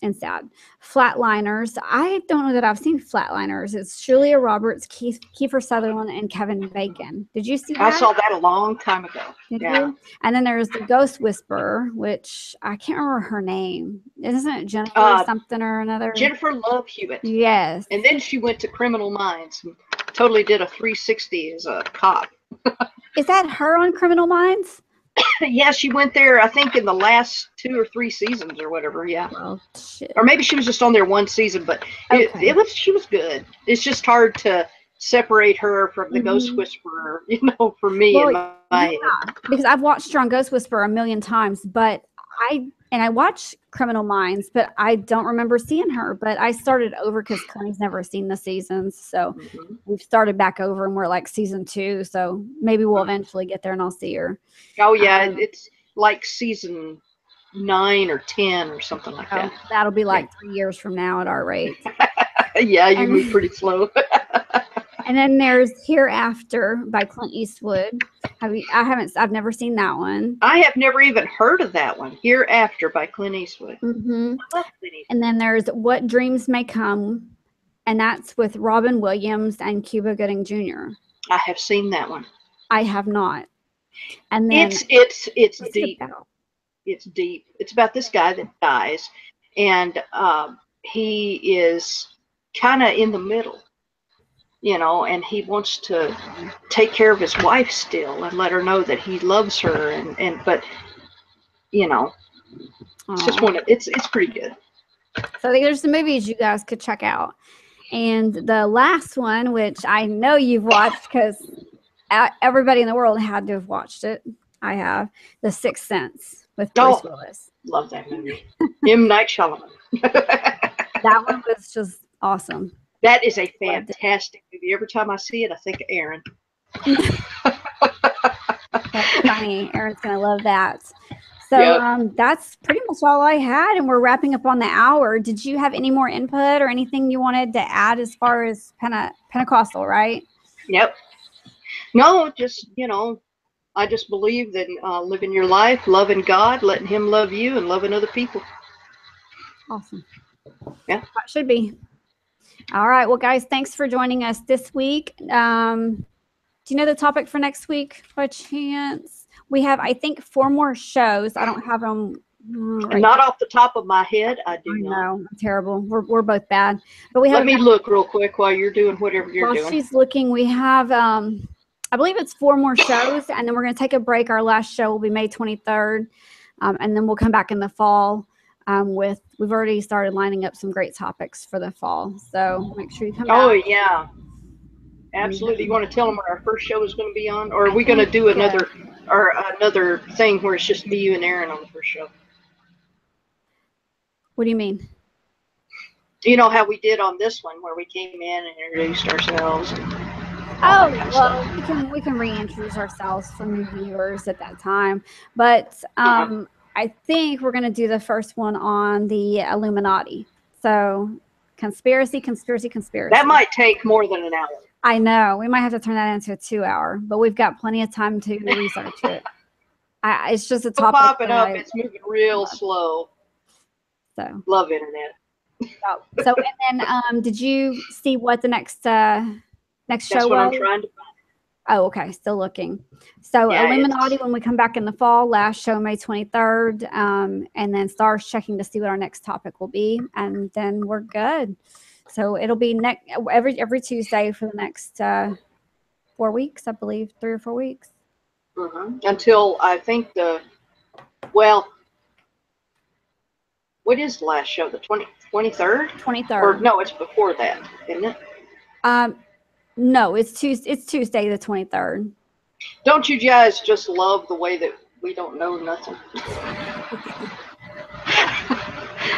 And sad. Flatliners. I don't know that I've seen Flatliners. It's Julia Roberts, Kiefer Sutherland, and Kevin Bacon. Did you see that? I saw that a long time ago. Did you? And then there's the Ghost Whisperer, which I can't remember her name. Isn't it Jennifer something or another? Jennifer Love Hewitt. Yes. And then she went to Criminal Minds and totally did a 360 as a cop. Is that her on Criminal Minds? Yeah, she went there, I think, in the last 2 or 3 seasons or whatever. Yeah. Oh, shit. Or maybe she was just on there one season, but she was good. It's just hard to separate her from the Ghost Whisperer, for me. Well, because I've watched her on Ghost Whisperer a million times, but I watch Criminal Minds, but I don't remember seeing her. But I started over because Connie's never seen the seasons, so we've started back over, and we're like season 2. So maybe we'll eventually get there, and I'll see her. Oh yeah, it's like season 9 or 10 or something like that. That'll be like 3 years from now at our rate. Yeah, you move pretty slow. And then there's Hereafter by Clint Eastwood. I've never seen that one. I have never even heard of that one. Hereafter by Clint Eastwood. I love Clint Eastwood. And then there's What Dreams May Come and that's with Robin Williams and Cuba Gooding Jr. I have seen that one. I have not. And then It's what's it deep. about? It's deep. It's about this guy that dies, and he is kind of in the middle, and he wants to take care of his wife still and let her know that he loves her, and but it's just it's pretty good. So there's some movies you guys could check out. And the last one, which I know you've watched because everybody in the world had to have watched it. I have. The Sixth Sense with Bruce Willis. Love that movie. M. Night Shyamalan. That one was just awesome. That is a fantastic movie. Every time I see it, I think of Aaron. That's funny. Aaron's going to love that. So that's pretty much all I had, and we're wrapping up on the hour. Did you have any more input or anything you wanted to add as far as Pentecostal, right? Yep. No, just, I just believe that living your life, loving God, letting Him love you, and loving other people. Awesome. Yeah. That should be. All right. Well, guys, thanks for joining us this week. Do you know the topic for next week by chance? We have, I think, 4 more shows. I don't have them. Not off the top of my head, I do not. No, I'm terrible. We're both bad. But we have. Let me look real quick while you're doing whatever you're doing. While she's looking, we have, I believe it's 4 more shows, and then we're going to take a break. Our last show will be May 23rd, and then we'll come back in the fall we've already started lining up some great topics for the fall. So make sure you come back. Oh, yeah. Absolutely. You want to tell them where our first show is going to be on? Or are we going to do another thing where it's just me, you, and Aaron on the first show? What do you mean? You know how we did on this one where we came in and introduced ourselves? We can reintroduce ourselves for new viewers at that time. But I think we're going to do the first one on the Illuminati. So conspiracy. That might take more than an hour. I know. We might have to turn that into a 2-hour, but we've got plenty of time to research it. It's just a topic. Popping up. It's moving real slow. So love internet. So and then did you see what the next show That's what was? I'm trying to find. Oh, okay. Still looking. So Illuminati when we come back in the fall, last show May 23rd. And then Starr's checking to see what our next topic will be. And then we're good. So it'll be every Tuesday for the next 4 weeks, I believe, 3 or 4 weeks. Until I think what is the last show? The 23rd? 23rd. Or no, it's before that, isn't it? No, it's Tuesday the 23rd. Don't you guys just love the way that we don't know nothing?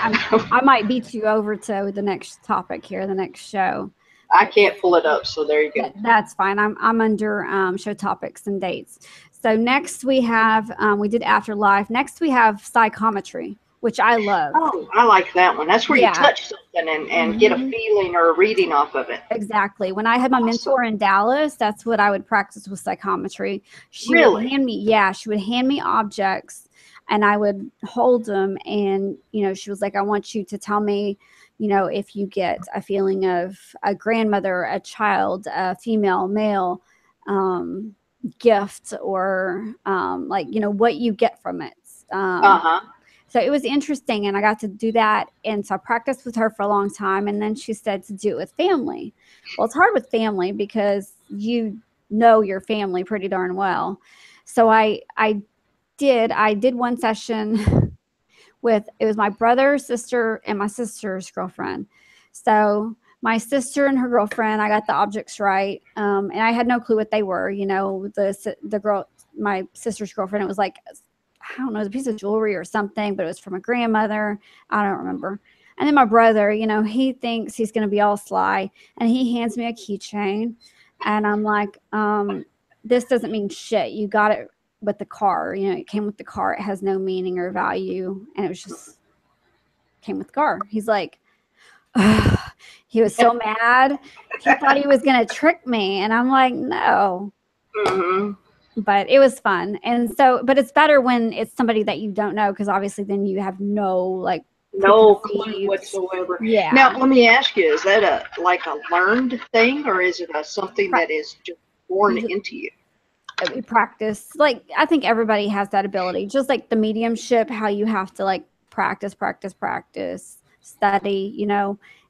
I might beat you over to the next topic here, the next show. I can't pull it up, so there you go. That's fine. I'm under show topics and dates. So next we have we did afterlife. Next we have psychometry, which I love. Oh, I like that one. That's where you touch something and get a feeling or a reading off of it. Exactly. When I had my mentor in Dallas, that's what I would practice with psychometry. She would hand me objects, and I would hold them, and she was like, I want you to tell me, if you get a feeling of a grandmother, a child, a female, male, gift, or what you get from it. So it was interesting, and I got to do that. And so I practiced with her for a long time. And then she said to do it with family. Well, it's hard with family because you know your family pretty darn well. So I did one session it was my brother, sister, and my sister's girlfriend. So my sister and her girlfriend, I got the objects right. And I had no clue what they were. The girl, my sister's girlfriend, it was like, I don't know, it was a piece of jewelry or something, but it was from a grandmother. I don't remember. And then my brother, he thinks he's going to be all sly, and he hands me a keychain, and I'm like, this doesn't mean shit. You got it with the car. It came with the car. It has no meaning or value. And it was just came with the car. He's like, he was so mad. He thought he was going to trick me. And I'm like, no. But it was fun. And so, but it's better when it's somebody that you don't know, because obviously then you have no No clue preconceived. whatsoever. Now, Yeah. let me ask you: is that like a learned thing, or is it something that is just born You into you? we practice, like, I think everybody has that ability, just like the mediumship, how you have to like practice, study,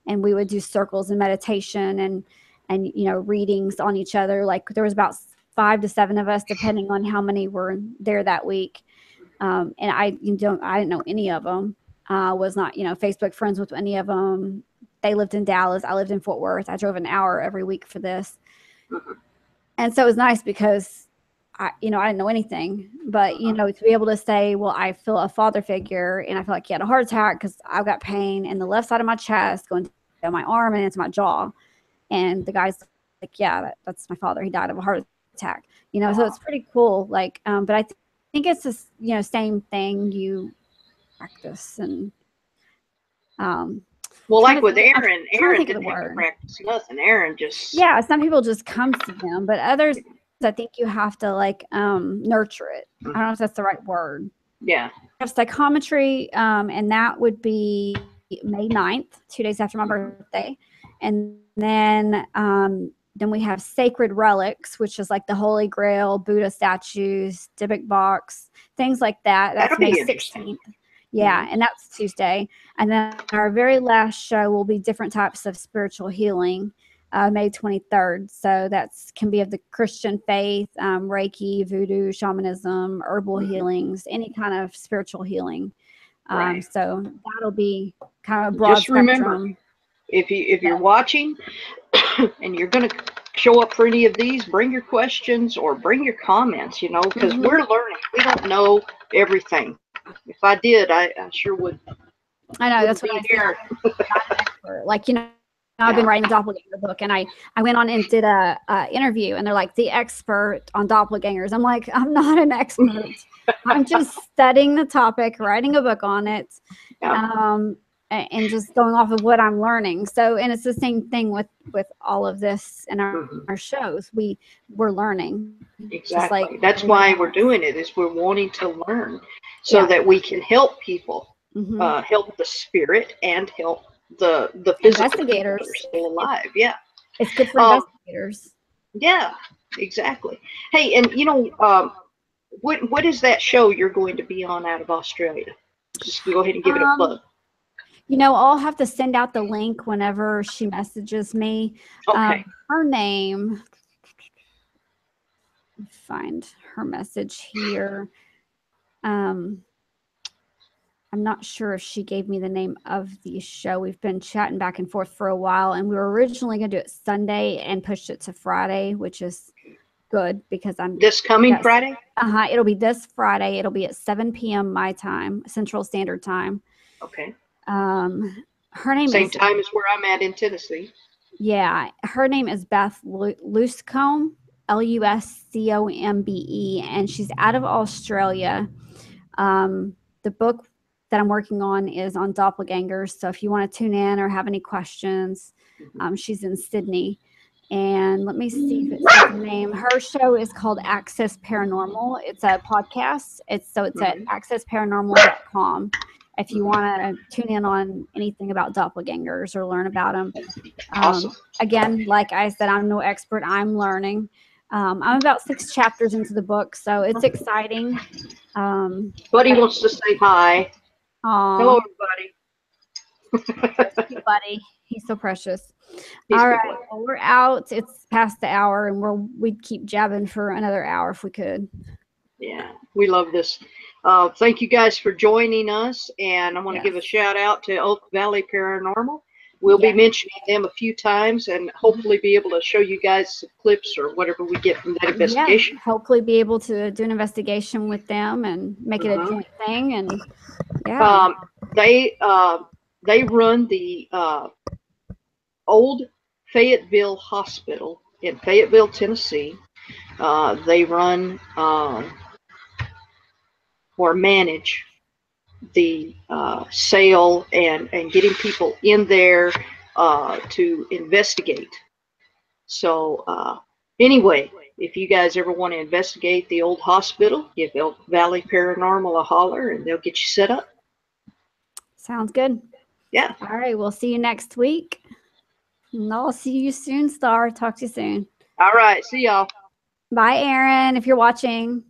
and we would do circles and meditation and readings on each other. Like there was about 5 to 7 of us depending on how many were there that week. And I didn't know any of them. Was not Facebook friends with any of them. They lived in Dallas, I lived in Fort Worth. I drove an hour every week for this. Mhm. And so it was nice because I didn't know anything, but to be able to say, well, I feel a father figure and I feel like he had a heart attack because I've got pain in the left side of my chest going down my arm and into my jaw. And the guy's like, yeah, that's my father. He died of a heart attack. So it's pretty cool. Like, but I think it's this, same thing you practice and, um, Well, like with I'm Aaron, trying to Aaron think of the didn't have to word. practice nothing. Aaron just, Yeah, some people just comes to them, but others, I think you have to like nurture it. I don't know if that's the right word. yeah. Have psychometry, and that would be May 9th, 2 days after my birthday. And then we have sacred relics, which is like the Holy Grail, Buddha statues, Dybbuk box, things like that. That'll That's May be interesting. 16th. Yeah, and that's Tuesday. And then our very last show will be different types of spiritual healing, May 23rd. So that's can be of the Christian faith, Reiki, voodoo, shamanism, herbal healings, any kind of spiritual healing. Right. So that'll be kind of a broad Just remember, spectrum. if you're Yeah. watching and you're going to show up for any of these, bring your questions or bring your comments, because Mm-hmm. we're learning. We don't know everything. If I did, I sure I know, wouldn't that's what be I said. here. I'm not an expert. Like, I've been Yeah. writing the doppelganger book, and I went on and did a interview, and they're like the expert on doppelgangers. I'm like, I'm not an expert. I'm just studying the topic, writing a book on it, Yeah. and just going off of what I'm learning. So, and it's the same thing with all of this in our shows. We're learning, just like Exactly. That's everybody why we're else. doing it, is we're wanting to learn so Yeah. that we can help people, Mm-hmm. help the spirit and help the physical people that are Investigators. still alive. Yeah. It's good for Um, investigators. yeah, exactly. Hey, and what is that show you're going to be on out of Australia? Just go ahead and give it a plug. I'll have to send out the link whenever she messages me. Okay. Her name, find her message here. Um, I'm not sure if she gave me the name of the show. We've been chatting back and forth for a while, and we were originally going to do it Sunday and pushed it to Friday, which is good because This coming Friday? It'll be this Friday. It'll be at 7 p.m. my time, Central Standard Time. Okay. Her name Same is time as where I'm at in Tennessee. Yeah, her name is Beth Luscombe, Luscombe, and she's out of Australia. The book that I'm working on is on doppelgangers. So if you want to tune in or have any questions, she's in Sydney. And let me see if it says the name. Her show is called Access Paranormal. It's a podcast. It's at accessparanormal.com. If you want to tune in on anything about doppelgangers or learn about them. Awesome. Again, like I said, I'm no expert. I'm learning. I'm about 6 chapters into the book, so it's exciting. Buddy wants to say hi. Hello, Aw, everybody. cute buddy. He's so precious. He's All a good right, boy. well, we're out. It's past the hour, and we'd keep jabbing for another hour if we could. Yeah, we love this. Thank you guys for joining us, and I want to Yes. give a shout out to Oak Valley Paranormal. We'll be Yes. mentioning them a few times, and hopefully be able to show you guys some clips or whatever we get from that investigation. Yeah, hopefully be able to do an investigation with them and make it a joint thing. And yeah. They run the old Fayetteville Hospital in Fayetteville, Tennessee. They run or manage the sale and getting people in there to investigate. So anyway, if you guys ever want to investigate the old hospital, give Elk Valley Paranormal a holler and they'll get you set up. Sounds good. Yeah. All right. We'll see you next week. And I'll see you soon, Starr. Talk to you soon. All right. See y'all. Bye, Aaron, if you're watching.